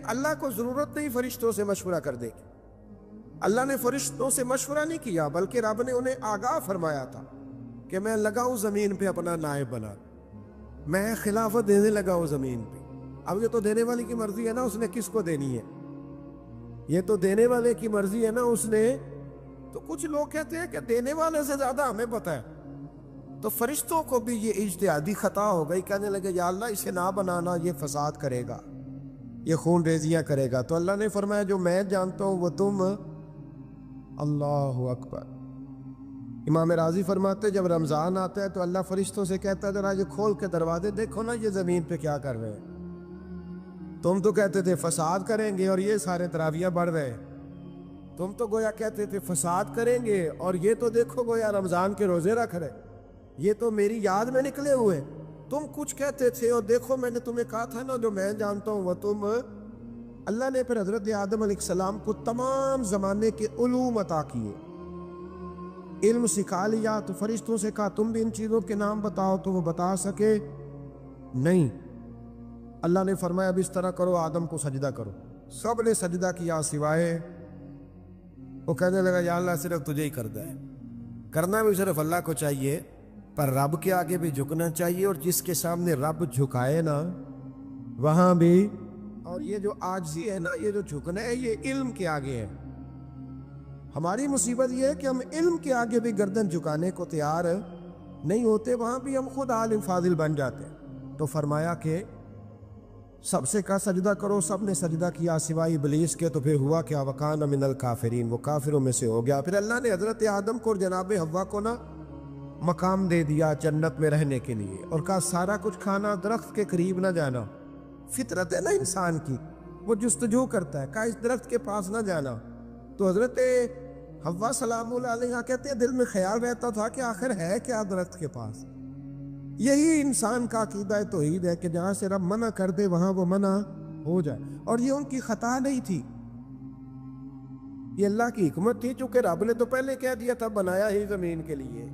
اللہ کو ضرورت نہیں فرشتوں سے مشورہ کرنے کی. اللہ نے فرشتوں سے مشورہ نہیں کیا، بلکہ رب نے انہیں آگاہ فرمایا تھا کہ میں لگا ہوں زمین پہ اپنا نائب بنا، میں خلافت دینے لگا ہوں زمین پہ. اب یہ تو دینے والے کی مرضی ہے نا اس نے کس کو دینی ہے، یہ تو دینے والے کی مرضی ہے نا اس نے. تو کچھ لوگ کہتے ہیں کہ دینے والے سے زیادہ ہمیں پتہ ہے. تو فرشتوں کو بھی یہ اجتہادی خطا ہو گئی، کہنے لگے یا اللہ اسے نہ بنانا، یہ فساد کرے گا، یہ خون ریزیاں کرے گا. تو اللہ نے فرمایا جو میں جانتا ہوں وہ تم. اللہ اکبر. امام راضی فرماتے جب رمضان آتا ہے تو اللہ فرشتوں سے کہتا ہے ذرا یہ کھول کے دروازے دیکھو نا یہ زمین پہ کیا کر رہے ہیں. تم تو کہتے تھے فساد کریں گے اور یہ سارے تراویح بڑھ رہے ہیں. تم تو گویا کہتے تھے فساد کریں گے اور یہ تو دیکھو گویا رمضان کے روزے رکھ رہے. یہ تو میری یاد میں نکلے ہوئے. تم کچھ کہتے تھے اور دیکھو میں نے تمہیں کہا تھا نا جو میں جانتا ہوں وہ تم. اللہ نے پھر حضرت آدم علیہ السلام کو تمام زمانے کے علوم عطا کیے، علم سکھا لیا. تو فرشتوں سے کہا تم بھی ان چیزوں کے نام بتاؤ، تو وہ بتا سکے نہیں. اللہ نے فرمایا اب اس طرح کرو آدم کو سجدہ کرو. سب نے سجدہ کیا سوائے وہ. کہنے لگا یا اللہ صرف تجھے ہی کرنا ہے، کرنا بھی صرف اللہ کو چاہیے، پر رب کے آگے بھی جھکنا چاہیے، اور جس کے سامنے رب جھکائے نا وہاں بھی. اور یہ جو عاجزی ہے نا، یہ جو جھکنا ہے، یہ علم کے آگے ہے. ہماری مصیبت یہ ہے کہ ہم علم کے آگے بھی گردن جھکانے کو تیار نہیں ہوتے، وہاں بھی ہم خود عالم فاضل بن جاتے ہیں. تو فرمایا کہ سب سے کہا سجدہ کرو، سب نے سجدہ کیا سوائے ابلیس کے. تو پھر ہوا کیا وکان من الکافرین، وہ کافروں میں سے ہو گیا. پھر اللہ نے حضرت آدم کو اور جناب حوا کو نا مقام دے دیا جنت میں رہنے کے لیے، اور کہا سارا کچھ کھانا، درخت کے قریب نہ جانا. فطرت ہے نا انسان کی، وہ جستجو کرتا ہے، کہا اس درخت کے پاس نہ جانا. تو حضرت حوا سلام اللہ علیہ کہتے ہیں دل میں خیال رہتا تھا کہ آخر ہے کیا درخت کے پاس. یہی انسان کا عقیدہ توحید ہے کہ جہاں سے رب منع کر دے وہاں وہ منع ہو جائے. اور یہ ان کی خطا نہیں تھی، یہ اللہ کی حکمت تھی، چونکہ رب نے تو پہلے کہہ دیا تھا بنایا ہی زمین کے لیے،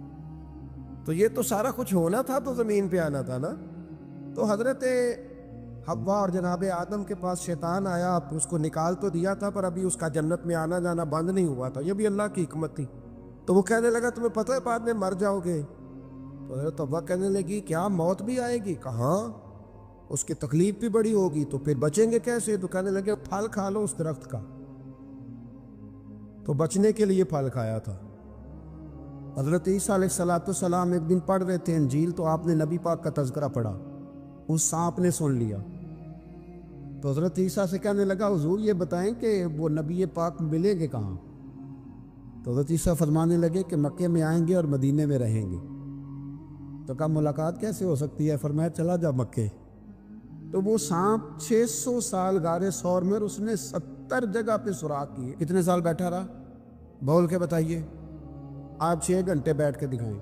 تو یہ تو سارا کچھ ہونا تھا تو زمین پہ آنا تھا نا. تو حضرت حوا اور جناب آدم کے پاس شیطان آیا، اس کو نکال تو دیا تھا پر ابھی اس کا جنت میں آنا جانا بند نہیں ہوا تھا، یہ بھی اللہ کی حکمت تھی. تو وہ کہنے لگا تمہیں پتہ ہے بعد میں مر جاؤ گے. تو حضرت حوا کہنے لگی کیا موت بھی آئے گی؟ کہاں، اس کی تکلیف بھی بڑی ہوگی، تو پھر بچیں گے کیسے؟ تو کہنے لگے پھل کھا لو اس درخت کا. تو بچنے کے لیے پھل کھایا تھا. حضرت عیسیٰ علیہ السلام ایک دن پڑھ رہے تھے انجیل، تو آپ نے نبی پاک کا تذکرہ پڑھا، اس سانپ نے سن لیا. تو حضرت عیسیٰ سے کہنے لگا حضور یہ بتائیں کہ وہ نبی پاک ملیں گے کہاں؟ تو حضرت عیسیٰ فرمانے لگے کہ مکے میں آئیں گے اور مدینے میں رہیں گے. تو کہا ملاقات کیسے ہو سکتی ہے؟ فرمایا چلا جا مکے. تو وہ سانپ 600 سال غار ثور میں، اس نے 70 جگہ پہ سوراخ کیے. کتنے سال بیٹھا رہا؟ بول کے بتائیے. آپ 6 گھنٹے بیٹھ کے دکھائیں،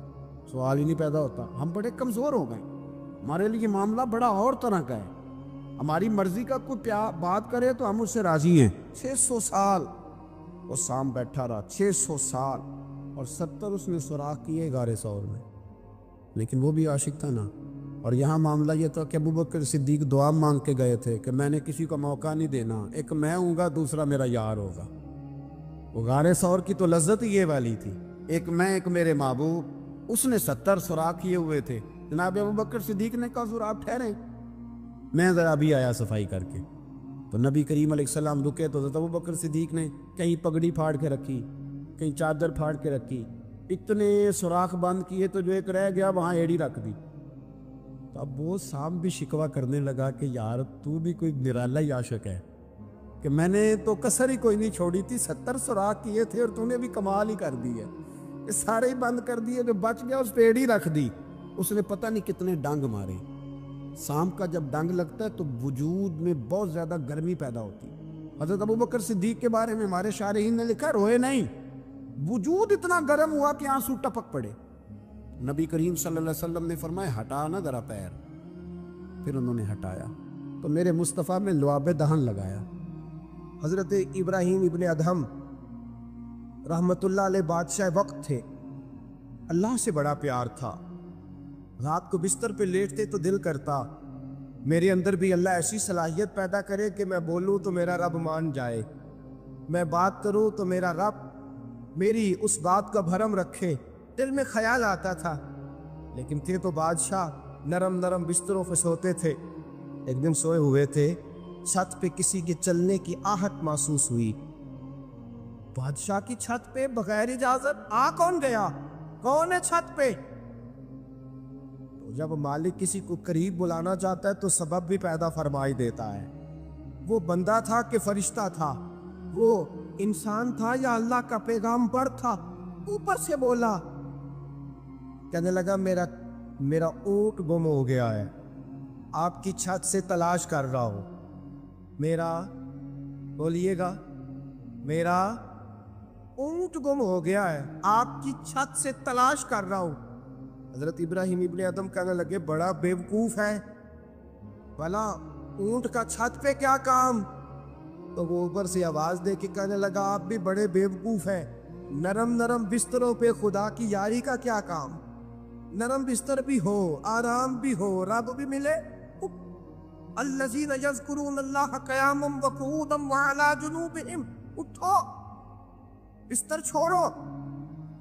سوال ہی نہیں پیدا ہوتا. ہم بڑے کمزور ہو گئے، ہمارے لیے معاملہ بڑا اور طرح کا ہے. ہماری مرضی کا کوئی بات کرے تو ہم اس سے راضی ہیں. 600 سال وہ سانپ بیٹھا رہا، 600 سال، اور 70 اس نے سوراخ کیے غار ثور میں. لیکن وہ بھی عاشق تھا نا. اور یہاں معاملہ یہ تھا کہ ابوبکر صدیق دعا مانگ کے گئے تھے کہ میں نے کسی کو موقع نہیں دینا، ایک میں ہوں گا دوسرا میرا یار ہوگا. وہ غار ثور کی تو لذت ہی یہ والی تھی، ایک میں ایک میرے محبوب. اس نے 70 سوراخ کیے ہوئے تھے. جناب ابوبکر صدیق نے کہا حضور آپ ٹھہریں، میں ذرا بھی آیا صفائی کر کے. تو نبی کریم علیہ السلام رکے تو حضرت ابوبکر صدیق نے کہیں پگڑی پھاڑ کے رکھی، کہیں چادر پھاڑ کے رکھی، اتنے سوراخ بند کیے تو جو ایک رہ گیا وہاں ایڑی رکھ دی. تو اب وہ سانپ بھی شکوہ کرنے لگا کہ یار تو بھی کوئی نرالا ہی عاشق ہے کہ میں نے تو کسر ہی کوئی نہیں چھوڑی تھی، 70 سوراخ کیے تھے اور تو نے بھی کمال ہی کر دی ہے، سارے ہی بند کر دیے، جو بچ گیا اس پہ ایڑی رکھ دی. اس نے پتہ نہیں کتنے ڈنگ مارے. سانپ کا جب ڈنگ لگتا ہے تو وجود میں بہت زیادہ گرمی پیدا ہوتی. حضرت ابوبکر صدیق کے بارے میں ہمارے شارحین نے لکھا روئے نہیں، وجود اتنا گرم ہوا کہ آنسو ٹپک پڑے. نبی کریم صلی اللہ علیہ وسلم نے فرمایا ہٹا نہ ذرا پیر. پھر انہوں نے ہٹایا تو میرے مصطفیٰ میں لعاب دہن لگایا. حضرت ابراہیم ابن ادہم رحمت اللہ علیہ بادشاہ وقت تھے، اللہ سے بڑا پیار تھا. رات کو بستر پہ لیٹتے تو دل کرتا میرے اندر بھی اللہ ایسی صلاحیت پیدا کرے کہ میں بولوں تو میرا رب مان جائے، میں بات کروں تو میرا رب میری اس بات کا بھرم رکھے۔ دل میں خیال آتا تھا، لیکن تھے تو بادشاہ نرم نرم بستروں پہ سوتے تھے۔ ایک دن سوئے ہوئے تھے، چھت پہ کسی کے چلنے کی آہٹ محسوس ہوئی۔ بادشاہ کی چھت پہ بغیر اجازت کون گیا؟ کون ہے چھت پہ؟ تو جب مالک کسی کو قریب بلانا چاہتا ہے تو سبب بھی پیدا فرمائی دیتا ہے۔ وہ بندہ تھا کہ فرشتہ تھا، وہ انسان تھا یا اللہ کا پیغامبر تھا؟ اوپر سے بولا، کہنے لگا میرا اونٹ گم ہو گیا ہے، آپ کی چھت سے تلاش کر رہا ہوں۔ بولیے گا، میرا اونٹ گم ہو گیا ہے، آپ کی چھت سے تلاش کر رہا ہوں۔ حضرت ابراہیم ابن ادم کہنے لگے، بڑا بیوقوف ہے، بھلا اونٹ کا چھت پہ کیا کام؟ تو وہ اوپر سے آواز دے کے کہنے لگا، آپ بھی بڑے بیوقوف ہیں، نرم نرم بستروں پہ خدا کی یاری کا کیا کام؟ نرم بستر بھی ہو، آرام بھی ہو، رب بھی ملے۔ الذین یذکرون اللہ قیاما وقعودا وعلی جنوبہم، اٹھو، بستر چھوڑو،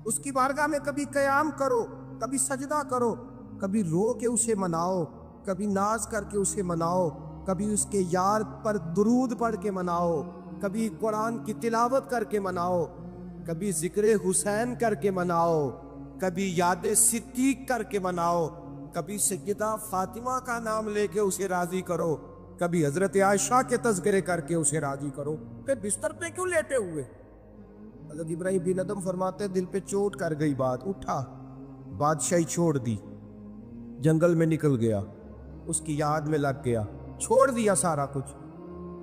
اس کی بارگاہ میں کبھی قیام کرو، کبھی سجدہ کرو، کبھی رو کے اسے مناؤ، کبھی ناز کر کے اسے مناؤ، کبھی اس کے یار پر درود پڑھ کے مناؤ، کبھی قرآن کی تلاوت کر کے مناؤ، کبھی ذکر حسین کر کے مناؤ، کبھی یاد صدیق کر کے مناؤ، کبھی سیدہ فاطمہ کا نام لے کے اسے راضی کرو، کبھی حضرت عائشہ کے تذکرے کر کے اسے راضی کرو، پھر بستر پہ کیوں لیٹے ہوئے؟ حضرت ابراہیم بن ادم فرماتے، دل پہ چوٹ کر گئی بات، اٹھا، بادشاہی چھوڑ دی، جنگل میں نکل گیا، اس کی یاد میں لگ گیا، چھوڑ دیا سارا کچھ۔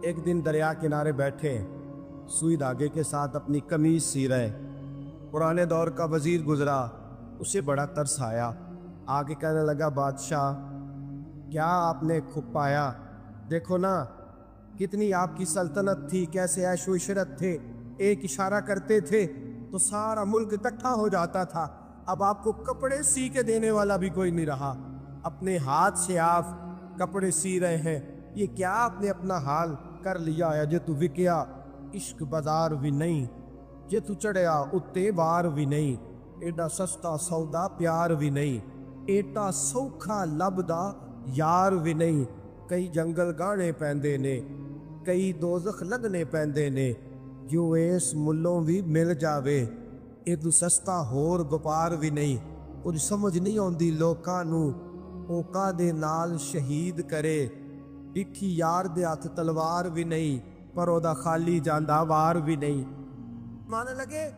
ایک دن دریا کنارے بیٹھے، سوئی دھاگے کے ساتھ اپنی قمیض سی رہے، پرانے دور کا وزیر گزرا، اسے بڑا ترس آیا، آگے کہنے لگا، بادشاہ کیا آپ نے کھپ پایا؟ دیکھو نا کتنی آپ کی سلطنت تھی، کیسے عیش و عشرت تھے، ایک اشارہ کرتے تھے تو سارا ملک اکٹھا ہو جاتا تھا، اب آپ کو کپڑے سی کے دینے والا بھی کوئی نہیں رہا، اپنے ہاتھ سے آپ کپڑے سی رہے ہیں، یہ کیا آپ نے اپنا حال کر لیا ہے؟ جے تو وکیا عشق بازار بھی نہیں، جے تو چڑھیا اتے بار بھی نہیں، ایڈا سستا سودا پیار بھی نہیں، ایٹا سوکھا لبدا یار بھی نہیں، کئی جنگل گانے پیندے نے، کئی دوزخ لگنے پیندے نے، جو اس ملوں بھی مل جاوے، ایڈو سستا ہور وپار بھی نہیں، کچھ سمجھ نہیں آندی لوکاں نوں، اوکا دے نال شہید کرے، ڈٹھی یار دے ہاتھ تلوار بھی نہیں، پر او دا خالی جاندا وار بھی نہیں۔ مانے لگے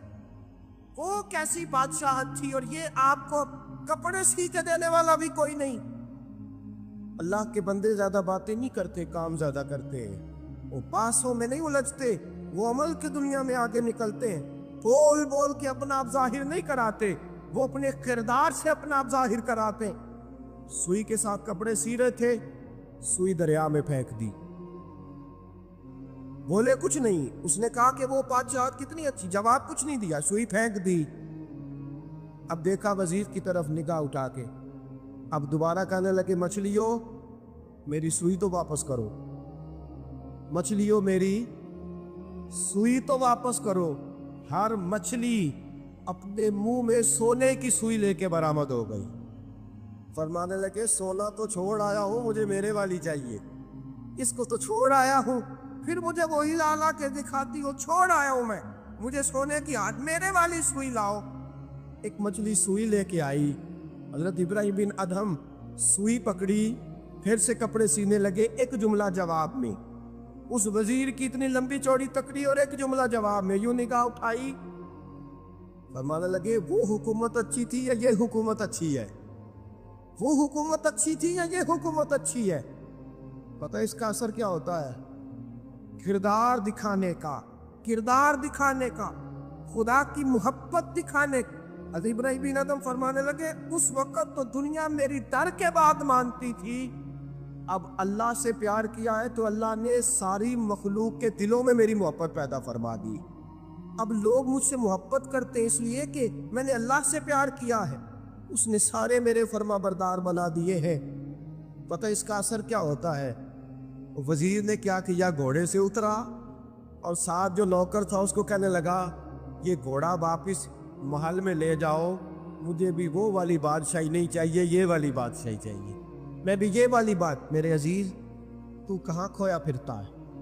وہ کیسی بادشاہت تھی، اور یہ آپ کو کپڑے سی کے دینے والا بھی کوئی نہیں۔ اللہ کے بندے زیادہ باتیں نہیں کرتے، کام زیادہ کرتے ہیں، وہ پاسوں میں نہیں الجھتے، وہ عمل کی دنیا میں آگے نکلتے ہیں، بول بول کے اپنا آپ ظاہر نہیں کراتے، وہ اپنے کردار سے اپنا آپ ظاہر کراتے ہیں۔ سوئی کے ساتھ کپڑے سی رہے تھے، سوئی دریا میں پھینک دی، بولے کچھ نہیں، اس نے کہا کہ وہ بادشاہت کتنی اچھی، جواب کچھ نہیں دیا، سوئی پھینک دی۔ اب دیکھا وزیر کی طرف نگاہ اٹھا کے، اب دوبارہ کہنے لگے، مچھلیوں میری سوئی تو واپس کرو، مچھلیوں میری سوئی تو واپس کرو۔ ہر مچھلی اپنے منہ میں سونے کی سوئی لے کے برآمد ہو گئی، فرمانے لگے، سونا تو چھوڑ آیا ہوں، مجھے میرے والی چاہیے، اس کو تو چھوڑ آیا ہوں، پھر مجھے وہی لا لا کے دکھاتی ہو، چھوڑ آیا ہوں میں، مجھے سونے کی ہاتھ میرے والی سوئی لاؤ۔ ایک مچھلی سوئی لے کے آئی، حضرت ابراہیم بن ادھم سوئی پکڑی، پھر سے کپڑے سینے لگے، ایک جملہ جواب میں، اس وزیر کی اتنی لمبی چوڑی تکڑی اور ایک جملہ جواب میں، یوں نگاہ اٹھائی، فرمانے لگے، وہ حکومت اچھی تھی یا یہ حکومت اچھی ہے؟ وہ حکومت اچھی تھی یا یہ حکومت اچھی ہے؟ پتہ اس کا اثر کیا ہوتا ہے؟ کردار دکھانے کا، کردار دکھانے کا، خدا کی محبت دکھانے کا۔ حضرت ابراہیم بن ادم فرمانے لگے، اس وقت تو دنیا میری ڈر کے بعد مانتی تھی، اب اللہ سے پیار کیا ہے تو اللہ نے ساری مخلوق کے دلوں میں میری محبت پیدا فرما دی۔ اب لوگ مجھ سے محبت کرتے ہیں اس لیے کہ میں نے اللہ سے پیار کیا ہے، اس نے سارے میرے فرما بردار بنا دیے ہیں۔ پتہ اس کا اثر کیا ہوتا ہے؟ وزیر نے کیا کیا، گھوڑے سے اترا اور ساتھ جو نوکر تھا اس کو کہنے لگا یہ گھوڑا واپس محل میں لے جاؤ، مجھے بھی وہ والی بادشاہی نہیں چاہیے، یہ والی بادشاہی چاہیے۔ میں بھی یہ والی بات، میرے عزیز تو کہاں کھویا پھرتا ہے؟